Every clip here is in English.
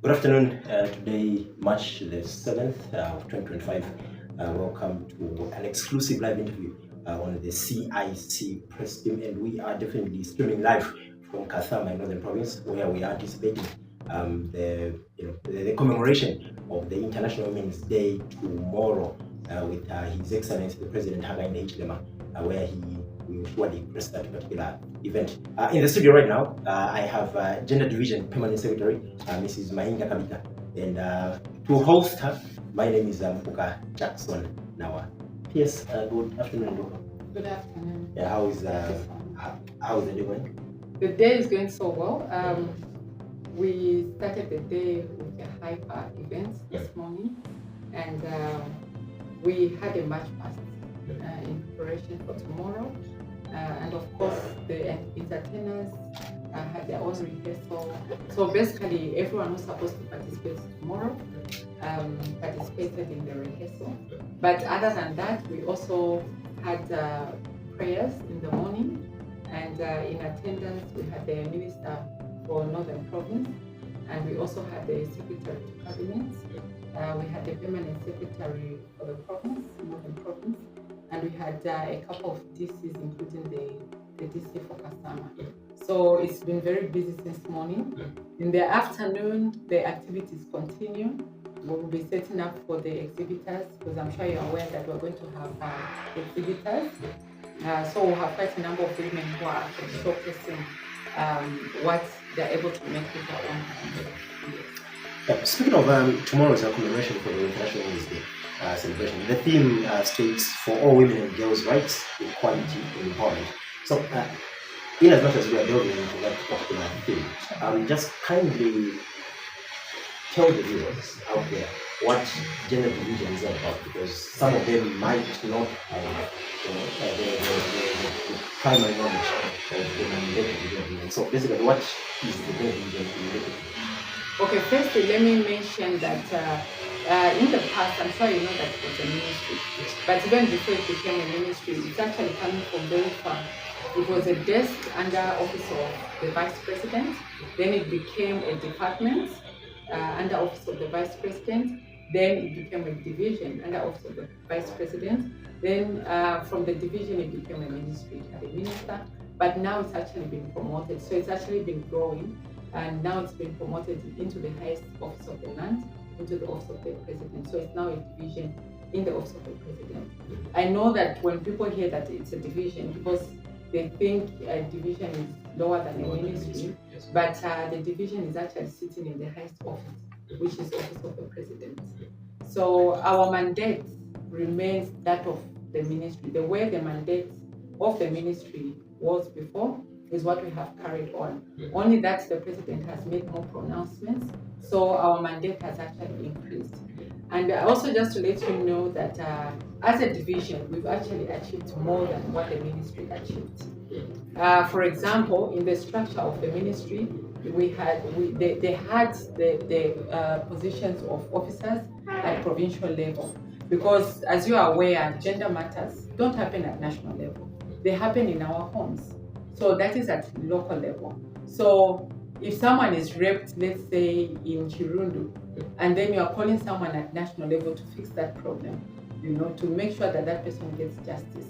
Good afternoon. Today, March the 7th of 2025. Welcome to an exclusive live interview on the CIC press team, and we are definitely streaming live from Kathama, Northern Province, where we are anticipating the commemoration of the International Women's Day tomorrow with His Excellency the President Hakainde Hichilema, where he will surely press that particular event. In the studio right now, I have Gender Division Permanent Secretary, Mrs. Mainga Kabita, and to host her, my name is Mpuka Jackson Nawa. Yes, good afternoon, Mpuka. Good afternoon. Yeah, how is the day going? The day is going so well. We started the day with a hyper event this morning, and we had a march past in preparation for tomorrow. And of course, the entertainers had their own rehearsal. So basically, everyone who's supposed to participate tomorrow participated in the rehearsal. But other than that, we also had prayers in the morning, and in attendance, we had the Minister for Northern Province, and we also had the Secretary to Cabinet. We had the Permanent Secretary for the province, Northern Province, and we had a couple of DCs, including the DC for Kathama. So it's been very busy since morning. In the afternoon, the activities continue. We'll be setting up for the exhibitors, because I'm sure you're aware that we're going to have exhibitors. So we'll have quite a number of women who are actually showcasing what they're able to make with their own hands. Speaking of tomorrow's commemoration for the International Women's Day celebration, the theme states for all women and girls' rights, equality, and empowerment. So, in as much as we are delving into that particular theme, just kindly tell the viewers out there what gender division is about, because some of them might not have the primary knowledge of the mandate of gender division. So basically, what is the gender division related to? Okay, firstly, let me mention that in the past, I'm sure you know that it was a ministry, but even before it became a ministry, it's actually coming from very far. It was a desk under office of the Vice President, then it became a department under office of the Vice President, then it became a division under office of the Vice President, then from the division it became a ministry, it had a minister, but now it's actually been promoted, so it's actually been growing, and now it's been promoted into the highest office of the land, into the office of the President, so it's now a division in the office of the President. I know that when people hear that it's a division, because they think a division is lower than a ministry, but the division is actually sitting in the highest office, which is office of the President. So our mandate remains that of the ministry. The way the mandate of the ministry was before is what we have carried on. Only that the President has made more pronouncements, so our mandate has actually increased. And also just to let you know that as a division, we've actually achieved more than what the ministry achieved. For example, in the structure of the ministry, they had the positions of officers at provincial level, because as you are aware, gender matters don't happen at national level. They happen in our homes. So that is at local level. So if someone is raped, let's say in Chirundu, and then you are calling someone at national level to fix that problem, to make sure that that person gets justice,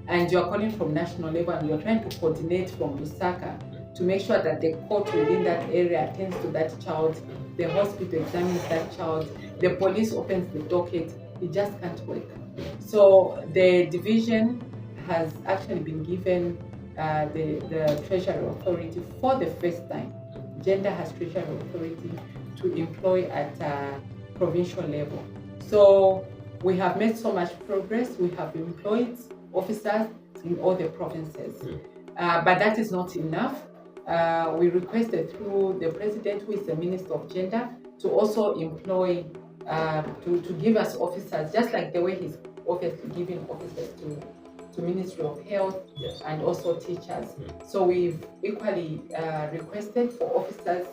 and you are calling from national level and you're trying to coordinate from Lusaka to make sure that the court within that area attends to that child, the hospital examines that child, the police opens the docket, it just can't work. So the division has actually been given the Treasury Authority for the first time. Gender has Treasury Authority to employ at provincial level. So we have made so much progress. We have employed officers in all the provinces. But that is not enough. We requested through the President, who is the Minister of Gender, to also employ, to give us officers, just like the way he's obviously giving officers to Ministry of Health, and also teachers. So we've equally requested for officers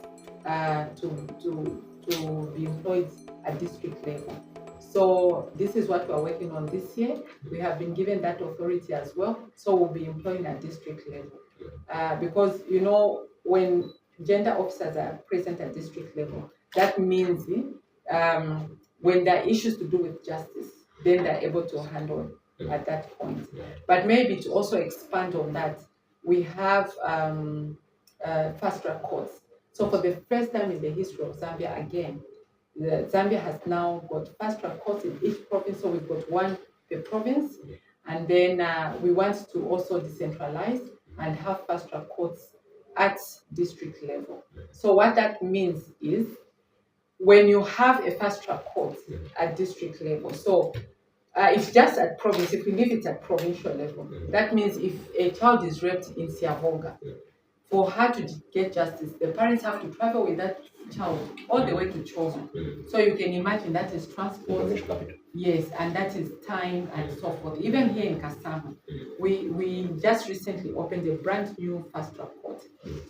to be employed at district level. So this is what we're working on this year. We have been given that authority as well. So we'll be employing at district level. Because, when gender officers are present at district level, that means when there are issues to do with justice, then they're able to handle at that point. But maybe to also expand on that, we have fast track courts. So for the first time in the history of Zambia, again, Zambia has now got fast track courts in each province. So we've got one per province, and then we want to also decentralize and have fast track courts at district level. So what that means is when you have a fast track court at district level, so it's just at province, if we leave it at provincial level, that means if a child is raped in Siavonga, for her to get justice, the parents have to travel with that child all the way to Chozo. So you can imagine that is transport, yes, and that is time and so forth. Even here in Kasama, we just recently opened a brand new fast track court.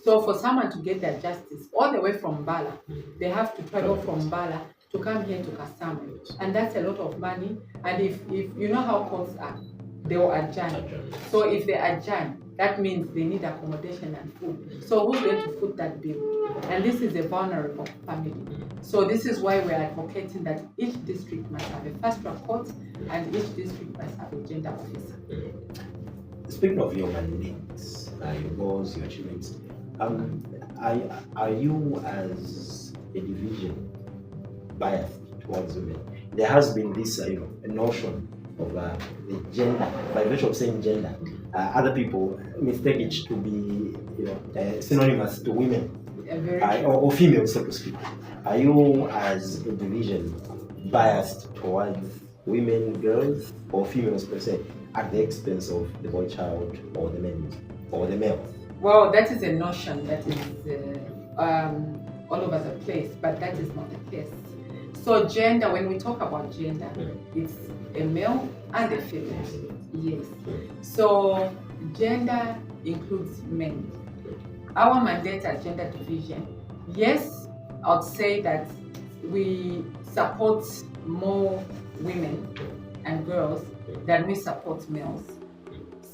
So for someone to get their justice all the way from Mbala, they have to travel from Mbala to come here to Kasama, and that's a lot of money. And if you know how courts are, they will adjourn. So if they adjourn, that means they need accommodation and food. So who's going to foot that bill? And this is a vulnerable family. So this is why we're advocating that each district must have a fast track court and each district must have a gender officer. Speaking of your mandates, your goals, your achievements, are you as a division biased towards women? There has been this notion of the gender, by virtue of saying gender, other people mistake it to be synonymous to women or females, so to speak. Are you as a division biased towards women, girls, or females per se, at the expense of the boy child or the men or the male? Well, that is a notion that is all over the place, but that is not the case. So gender, when we talk about gender, it's a male and a female. Yes. So gender includes men. Our mandate at Gender Division, yes, I would say that we support more women and girls than we support males.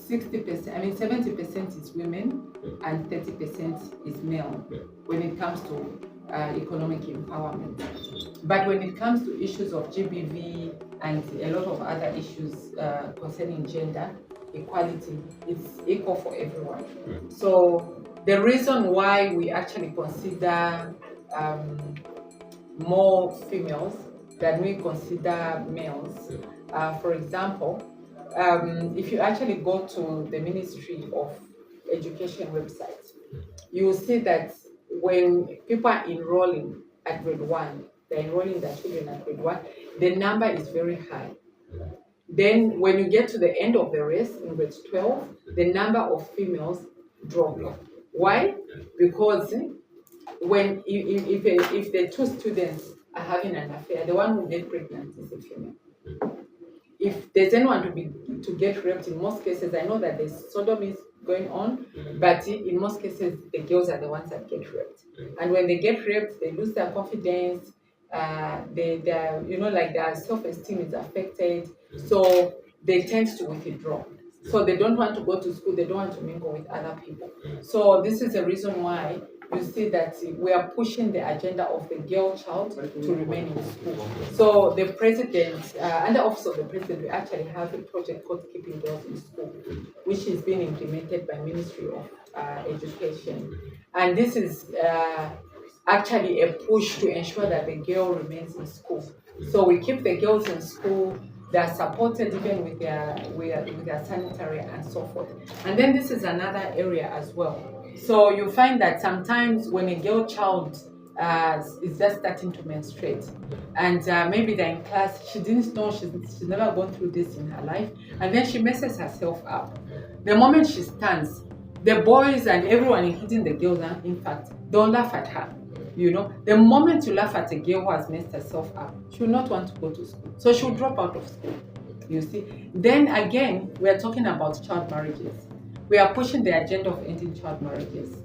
70% is women and 30% is male when it comes to economic empowerment. But when it comes to issues of GBV and a lot of other issues concerning gender equality, it's equal for everyone. So the reason why we actually consider more females than we consider males, for example, if you actually go to the Ministry of Education website, you will see that when people are enrolling at grade 1, they're enrolling their children at grade 1, the number is very high. Then when you get to the end of the race in grade 12, the number of females drop. Why? Because when if the two students are having an affair, the one who gets pregnant is a female. If there's anyone to get raped, in most cases, I know that there's sodomy going on, but in most cases, the girls are the ones that get raped. And when they get raped, they lose their confidence. Their self-esteem is affected, so they tend to withdraw. So they don't want to go to school. They don't want to mingle with other people. So this is the reason why you see that we are pushing the agenda of the girl child to remain in school. So the president, under office of the president, we actually have a project called Keeping Girls in School, which is being implemented by Ministry of Education. And this is actually a push to ensure that the girl remains in school. So we keep the girls in school. They are supported even with their sanitary and so forth. And then this is another area as well. So you find that sometimes when a girl child is just starting to menstruate, and maybe they're in class, she didn't know, she's never gone through this in her life, and then she messes herself up. The moment she stands, the boys and everyone, including the girls, in fact, don't laugh at her. The moment you laugh at a girl who has messed herself up, she will not want to go to school. So she will drop out of school, you see. Then again, we are talking about child marriages. We are pushing the agenda of ending child marriages.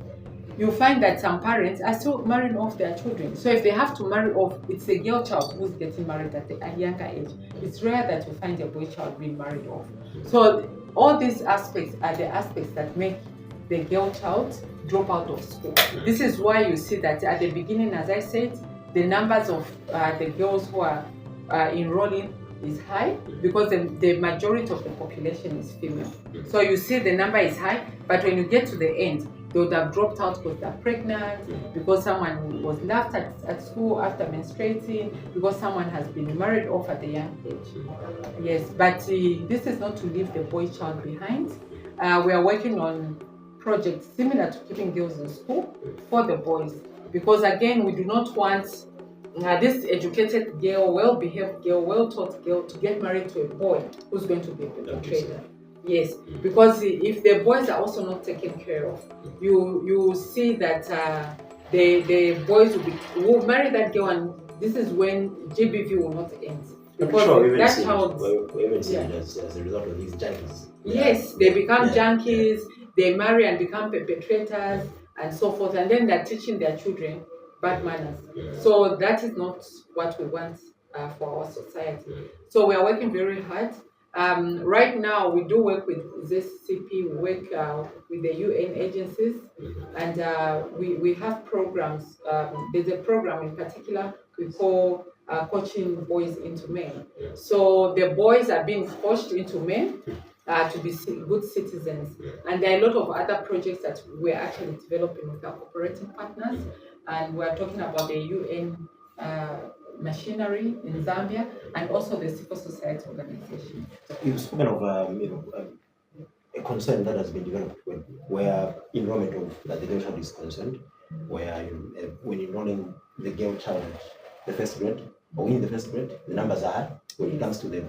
You find that some parents are still marrying off their children. So if they have to marry off, it's a girl child who's getting married at a younger age. It's rare that you find a boy child being married off. So all these aspects are the aspects that make the girl child drop out of school. This is why you see that at the beginning, as I said, the numbers of the girls who are enrolling is high because the majority of the population is female. So you see the number is high, but when you get to the end, they would have dropped out because they're pregnant, because someone was left at school after menstruating, because someone has been married off at a young age. Yes, but this is not to leave the boy child behind. We are working on projects similar to keeping girls in school for the boys, because again, we do not want this educated girl, well-behaved girl, well-taught girl to get married to a boy who's going to be a perpetrator. Yes, because if the boys are also not taken care of, you see that the boys will marry that girl, and this is when GBV will not end. Because sure, that child, we even see it as a result of these junkies. Yes, they become junkies, they marry and become perpetrators and so forth, and then they're teaching their children bad manners. So that is not what we want for our society. So we are working very hard. Right now, we do work with ZCP, we work with the UN agencies, and we have programs. There's a program in particular we call coaching boys into men. So the boys are being coached into men to be good citizens. And there are a lot of other projects that we're actually developing with our cooperating partners. And we're talking about the UN machinery in Zambia and also the civil society organization. You've spoken of a concern that has been developed where enrollment of the girl child is concerned, where when enrolling the girl child at the first grade, or in the first grade, the numbers are high. When it comes to the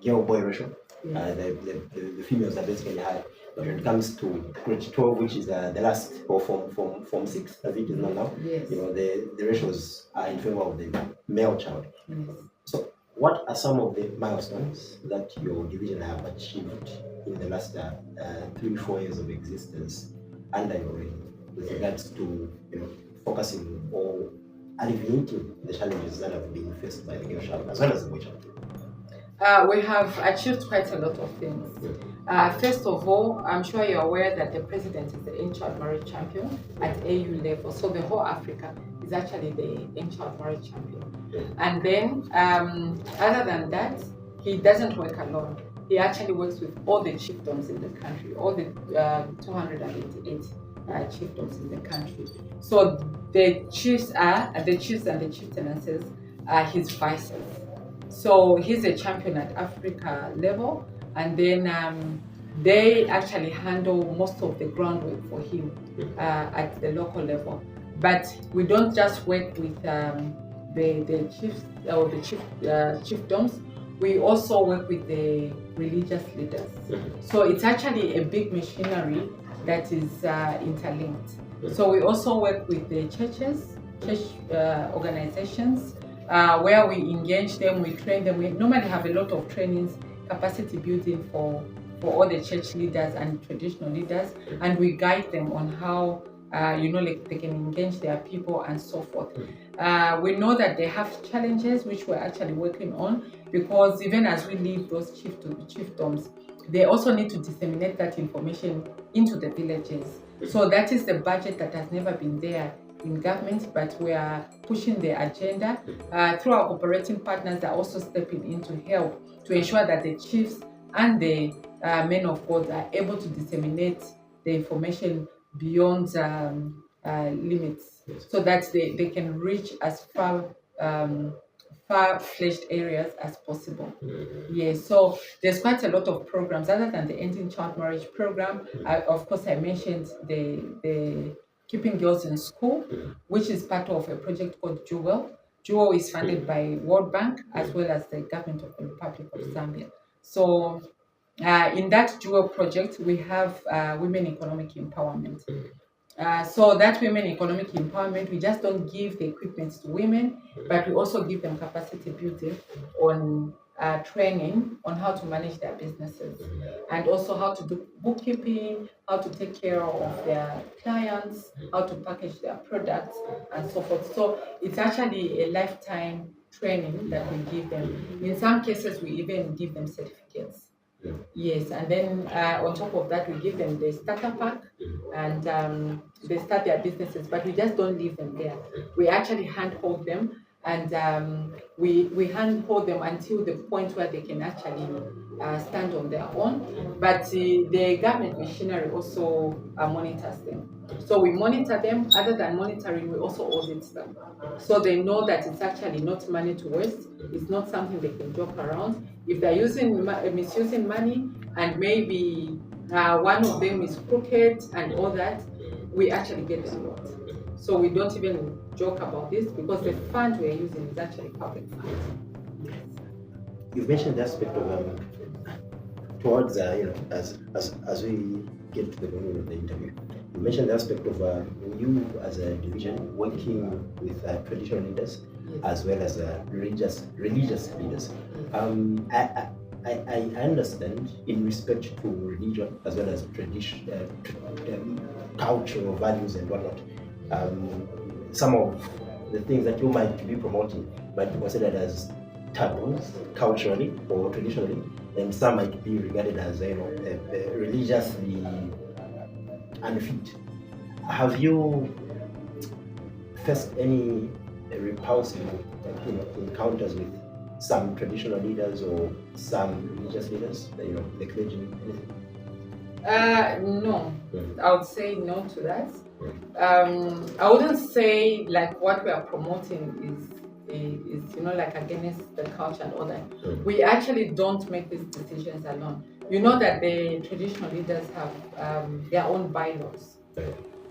girl-boy ratio, the females are basically high. But when it comes to grade 12, which is the last, or form 6, as it is now, the ratios are in favor of the male child. So what are some of the milestones that your division have achieved in the last 3-4 years of existence under your reign with regards to focusing or alleviating the challenges that have been faced by the girl child as well as the boy child? We have achieved quite a lot of things. First of all, I'm sure you're aware that the president is the in-child marriage champion at AU level. So the whole Africa is actually the in-child marriage champion. And then, other than that, he doesn't work alone. He actually works with all the chiefdoms in the country, all the 288 chiefdoms in the country. So the chiefs and the chieftainnesses are his vices. So he's a champion at Africa level, and then they actually handle most of the groundwork for him at the local level. But we don't just work with the chiefs or the chiefdoms. We also work with the religious leaders. So it's actually a big machinery that is interlinked. So we also work with the church organizations, where we engage them, we train them. We normally have a lot of trainings, capacity building for all the church leaders and traditional leaders, and we guide them on how they can engage their people and so forth. We know that they have challenges which we're actually working on, because even as we leave those chiefdoms, they also need to disseminate that information into the villages. So that is the budget that has never been there in government, but we are pushing the agenda through our cooperating partners that are also stepping in to help to ensure that the chiefs and the men of God are able to disseminate the information beyond limits, so that they can reach as far-fledged areas as possible. Yes, so there's quite a lot of programs other than the Ending Child Marriage program. Of course, I mentioned the Keeping Girls in School, which is part of a project called Jewel. Jewel is funded by World Bank as well as the government of the Republic of Zambia. So in that Jewel project, we have women economic empowerment. So that women economic empowerment, we just don't give the equipment to women, but we also give them capacity building on training on how to manage their businesses, and also how to do bookkeeping, how to take care of their clients, how to package their products, and so forth. So it's actually a lifetime training that we give them. In some cases, we even give them certificates. Yes, and then on top of that, we give them the starter pack, and they start their businesses. But we just don't leave them there. We actually handhold them, and we handhold them until the point where they can actually stand on their own. But the government machinery also monitors them. So we monitor them. Other than monitoring, we also audit them, so they know that it's actually not money to waste. It's not something they can joke around. If they're misusing money, and maybe one of them is crooked and all that, we actually get them a lot. So we don't even joke about this because the fund we're using is actually public fund. You've mentioned the aspect of towards as we get to the beginning of the interview, you mentioned the aspect of you as a division working with traditional leaders as well as religious leaders. I understand in respect to religion as well as tradition, cultural values and whatnot. Some of the things that you might be promoting might be considered as taboos culturally or traditionally, and some might be regarded as religiously unfit. Have you faced any repulsive encounters with some traditional leaders or some religious leaders, the clergy, anything? No, I would say no to that. I wouldn't say like what we are promoting is like against the culture and all that. We actually don't make these decisions alone. You know that the traditional leaders have their own bylaws.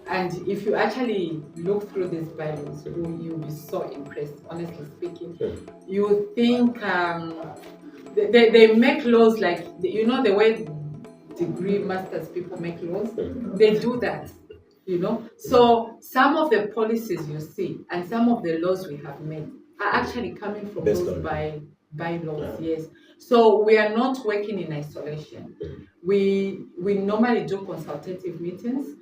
And if you actually look through these bylaws, you'll be so impressed, honestly speaking. You think they make laws like, the way degree masters people make laws, they do that. So some of the policies you see and some of the laws we have made are actually coming from those bylaws. Yes. So we are not working in isolation. We normally do consultative meetings.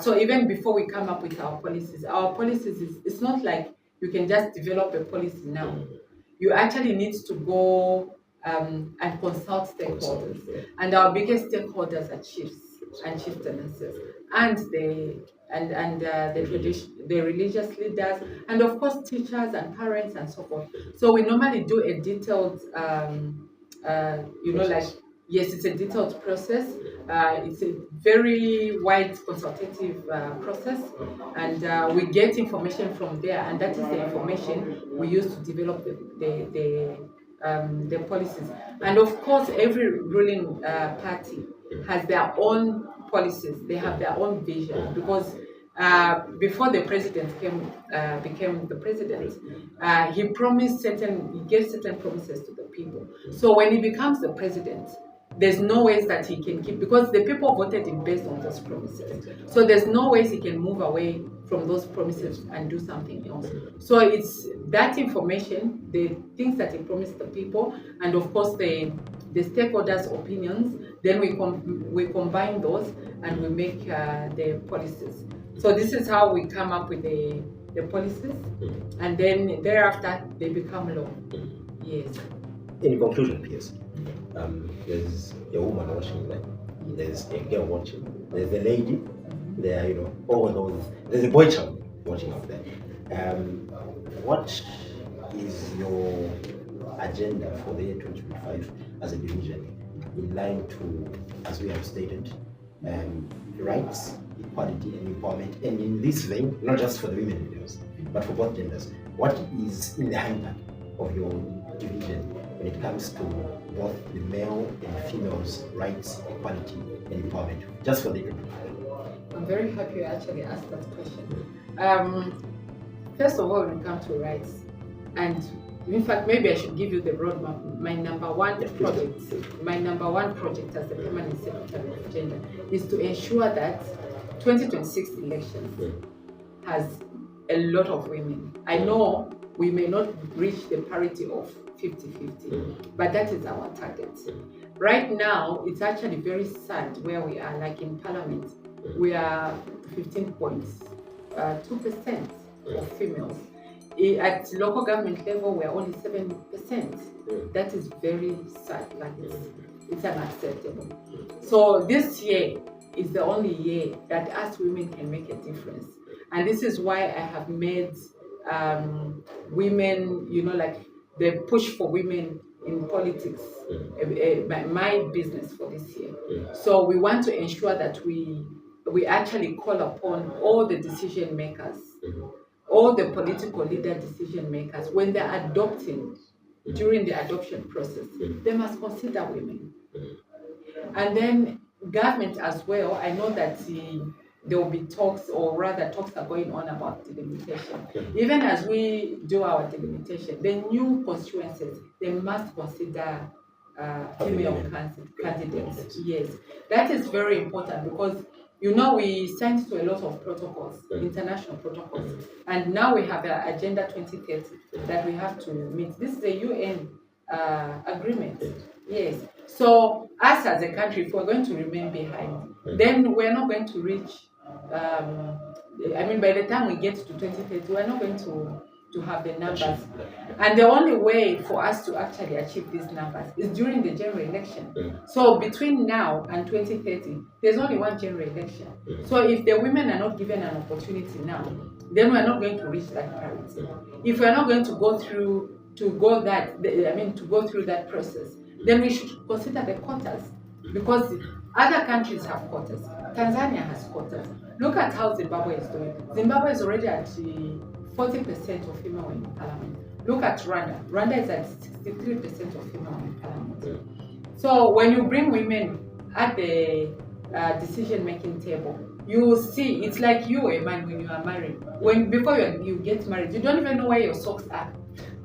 So even before we come up with our policies it's not like you can just develop a policy now. You actually need to go and consult stakeholders. And our biggest stakeholders are chiefs and chieftanesses and the religious leaders, and of course teachers and parents and so forth. So we normally do a detailed yes, it's a detailed process. It's a very wide consultative process, and we get information from there, and that is the information we use to develop the policies. And of course, every ruling party has their own policies. They have their own vision because before the president became the president, he gave certain promises to the people. So when he becomes the president, there's no ways that he can keep, because the people voted him based on those promises. So there's no ways he can move away from those promises and do something else. So it's that information, the things that he promised the people, and of course the stakeholders' opinions. Then we combine those and we make the policies. So this is how we come up with the policies, and then thereafter they become law. Yes. In conclusion, PS, there's a woman watching, right? There's a girl watching. There's a lady. There, all those. There's a boy child watching out there. What is your agenda for the year 2025 as a division, in line to, as we have stated, rights, equality, and empowerment, and in this vein, not just for the women leaders, but for both genders? What is in the handbag of your division when it comes to both the male and females' rights, equality, and empowerment, just for the people? I'm very happy you actually asked that question. First of all, when it comes to rights, and in fact, maybe I should give you the roadmap. My number one project as the permanent secretary of gender is to ensure that 2026 elections has a lot of women. I know we may not reach the parity of 50-50, but that is our target. Right now, it's actually very sad where we are, like in Parliament, we are 15.2% of females. At local government level, we are only 7%. That is very sad. Like it's unacceptable. So this year is the only year that us women can make a difference. And this is why I have made women, like the push for women in politics, my business for this year. So we want to ensure that we actually call upon all the decision makers, all the political leader decision makers, when they're adopting, during the adoption process, they must consider women. And then government as well, I know that there will be talks, or rather talks are going on about delimitation. Even as we do our delimitation, the new constituencies, they must consider female candidates. Yes, that is very important because we signed to a lot of protocols, international protocols, and now we have an Agenda 2030 that we have to meet. This is a UN agreement. Yes. So us as a country, if we're going to remain behind, then we're not going to reach. By the time we get to 2030, we're not going to have the numbers. And the only way for us to actually achieve these numbers is during the general election. So between now and 2030, there's only one general election. So if the women are not given an opportunity now, then we're not going to reach that parity. If we're not going to go through that process, then we should consider the quotas, because other countries have quotas. Tanzania has quotas. Look at how Zimbabwe is doing. Zimbabwe is already at 40% of female in parliament. Look at Rwanda. Rwanda is at 63% of female in parliament. So when you bring women at the decision-making table, you will see it's like you, a man, when you are married. Before you get married, you don't even know where your socks are.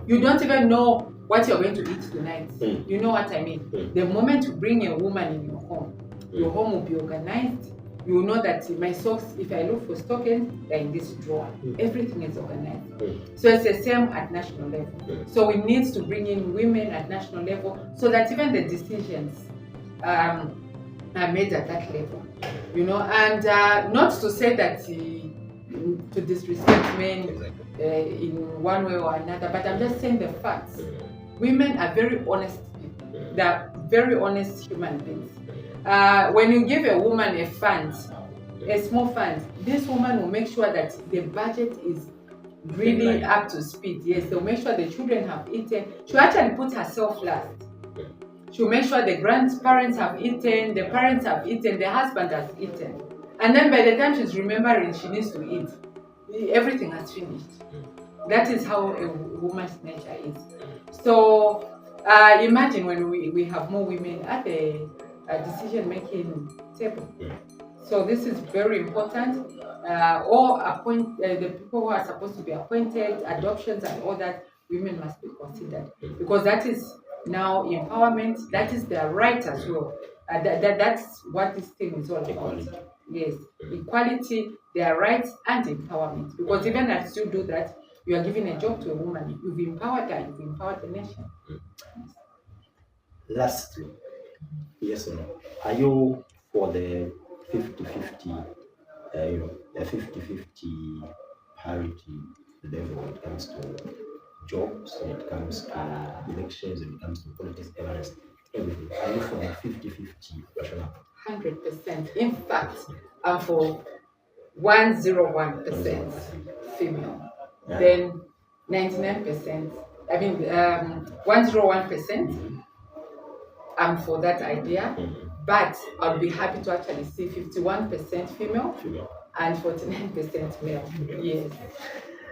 You don't even know what you're going to eat tonight. You know what I mean? The moment you bring a woman in your home will be organized. You will know that my socks, if I look for stockings, they're in this drawer. Everything is organized. So it's the same at national level. So we need to bring in women at national level so that even the decisions are made at that level. And not to say that to disrespect men in one way or another, but I'm just saying the facts. Women are very honest people. They're very honest human beings. When you give a woman a fund, a small fund, this woman will make sure that the budget is really up to speed. Yes, they'll make sure the children have eaten. She'll actually put herself last. She'll make sure the grandparents have eaten, the parents have eaten, the husband has eaten. And then by the time she's remembering she needs to eat, everything has finished. That is how a woman's nature is. So imagine when we have more women at the decision-making table. So this is very important. Or appoint the people who are supposed to be appointed, adoptions and all that, women must be considered, because that is now empowerment. That is their right as well. That's what this thing is all about. Equality. Yes, equality, their rights and empowerment. Because even as you do that, you are giving a job to a woman. You've empowered her. You've empowered the nation. Lastly, yes or no? Are you for the 50-50, the 50-50 parity level when it comes to jobs, when it comes to elections, when it comes to politics, governance, everything? Are you for the 50-50 rationale? 100%. In fact, I'm for 101% female. Yeah. Then 99%. 101%. I'm for that idea. But I'll be happy to actually see 51% female and 49% male. Yes.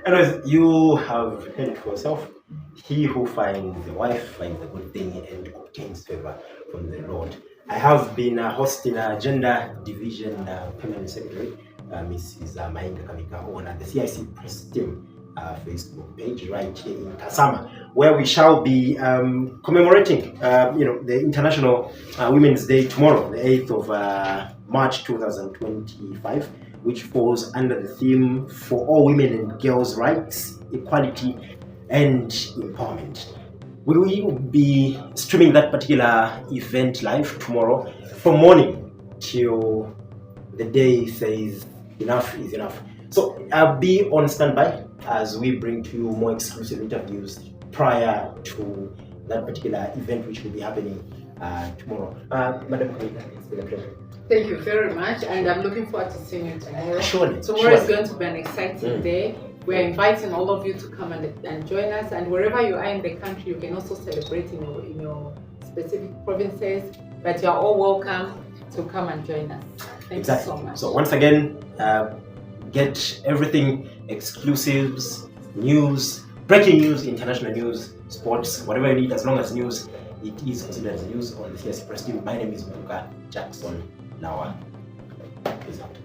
Anyways, you have heard it for yourself. He who finds a wife finds a good thing and obtains favor from the Lord. I have been hosting a gender division permanent secretary, Mrs. Mainga Kamika, on the CIC Press Team Facebook page right here in Kasama, where we shall be commemorating the International Women's Day tomorrow, the 8th of March 2025, which falls under the theme for all women and girls' rights, equality and empowerment. We will be streaming that particular event live tomorrow from morning till the day says enough is enough. So I'll be on standby as we bring to you more exclusive interviews prior to that particular event, which will be happening tomorrow. Madam Queen, it's been a pleasure. Thank you very much, and I'm looking forward to seeing you tomorrow. Surely. Tomorrow is going to be an exciting day. We're inviting all of you to come and join us, and wherever you are in the country, you can also celebrate in your specific provinces, but you're all welcome to come and join us. Thank you so much. So once again, get everything, exclusives, news, breaking news, international news, sports, whatever you need, as long as news, it is considered as news on the CSC Press Team. My name is Mbuka Jackson Lawa. Peace out.